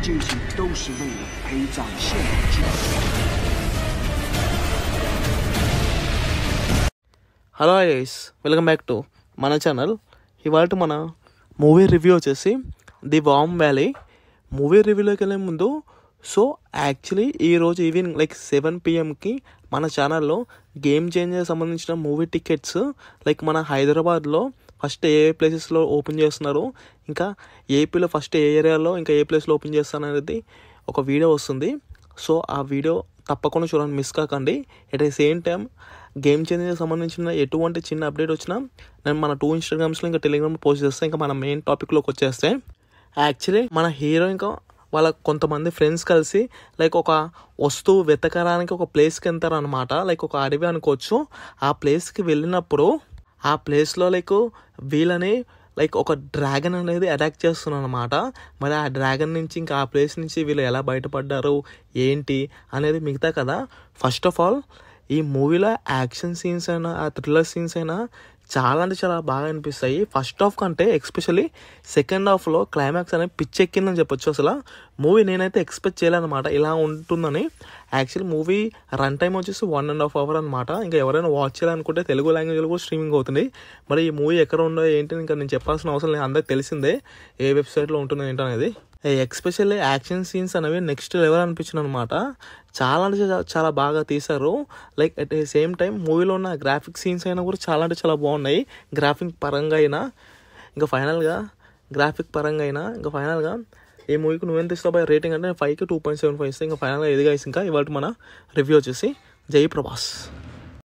这些都是为了陪葬现役军人。హలో guys, welcome back to మన channel. ఇవాళ మన మూవీ రివ్యూ వచ్చేసి ది వామ్ వ్యాలీ. మూవీ రివ్యూలోకి వెళ్ళే ముందు యాక్చువల్లీ ఈరోజు ఈవినింగ్ 7 PM మన ఛానల్లో గేమ్ చేంజర్ సంబంధించిన మూవీ టికెట్స్ మన హైదరాబాద్లో ఫస్ట్ ఏ ప్లేసెస్లో ఓపెన్ చేస్తున్నారు, ఇంకా ఏపీలో ఫస్ట్ ఏ ఏరియాలో ఇంకా ఏ ప్లేస్లో ఓపెన్ చేస్తారు అనేది ఒక వీడియో వస్తుంది. సో ఆ వీడియో తప్పకుండా చూడండి, మిస్ కాకండి. At the same time game changer సంబంధించిన ఎటువంటి చిన్న అప్డేట్ వచ్చినా నేను మన 2 Instagrams ఇంకా టెలిగ్రామ్లో పోస్ట్ చేస్తాను. ఇంకా మన మెయిన్ టాపిక్లోకి వచ్చేస్తే, యాక్చువల్లీ మన హీరో ఇంకా వాళ్ళ కొంతమంది ఫ్రెండ్స్ కలిసి ఒక వస్తువు వెతకడానికి ఒక ప్లేస్కి వెళ్తారు అనమాట. ఒక అడవి అనుకోవచ్చు. ఆ ప్లేస్కి వెళ్ళినప్పుడు ఆ ప్లేస్లో వీళ్ళని ఒక డ్రాగన్ అనేది అటాక్ చేస్తున్నారు అనమాట. మరి ఆ డ్రాగన్ నుంచి ఇంకా ఆ ప్లేస్ నుంచి వీళ్ళు ఎలా బయటపడ్డారు ఏంటి అనేది మిగతా కదా. ఫస్ట్ ఆఫ్ ఆల్ ఈ మూవీలో యాక్షన్ సీన్స్ అయినా ఆ థ్రిల్లర్ సీన్స్ అయినా చాలా అంటే చాలా బాగా అనిపిస్తాయి. ఫస్ట్ హాఫ్ కంటే ఎక్స్పెషల్లీ సెకండ్ హాఫ్లో క్లైమాక్స్ అనేది పిచ్చెక్కిందని చెప్పొచ్చు. అసలు మూవీ నేనైతే ఎక్స్పెక్ట్ చేయలేదన్నమాట ఇలా ఉంటుందని. యాక్చువల్లీ మూవీ రన్ టైం వచ్చేసి 1.5 hours అనమాట. ఇంకా ఎవరైనా వాచ్ చేయాలనుకుంటే తెలుగు లాంగ్వేజ్లో కూడా స్ట్రీమింగ్ అవుతుంది. మరి ఈ మూవీ ఎక్కడ ఉందో ఏంటి ఇంకా నేను చెప్పాల్సిన అవసరం లేదు, అందరికి తెలిసిందే ఏ వెబ్సైట్లో ఉంటుందో ఏంటనేది. ఎక్స్పెషల్లీ యాక్షన్ సీన్స్ అనేవి నెక్స్ట్ లెవెల్ అనిపించింది అనమాట. చాలా అంటే చాలా బాగా తీశారు. అట్ ద సేమ్ టైం మూవీలో ఉన్న గ్రాఫిక్ సీన్స్ అయినా కూడా చాలా అంటే చాలా బాగున్నాయి. గ్రాఫిక్ పరంగా అయినా ఇంకా ఫైనల్గా ఈ మూవీకి నువ్వెంత ఇస్తావు బై రేటింగ్ అంటే 5కి 2.75 ఇస్తే ఇంకా ఫైనల్గా ఎదిగా ఇంకా ఇవాళ మన రివ్యూ వచ్చేసి జై ప్రభాస్.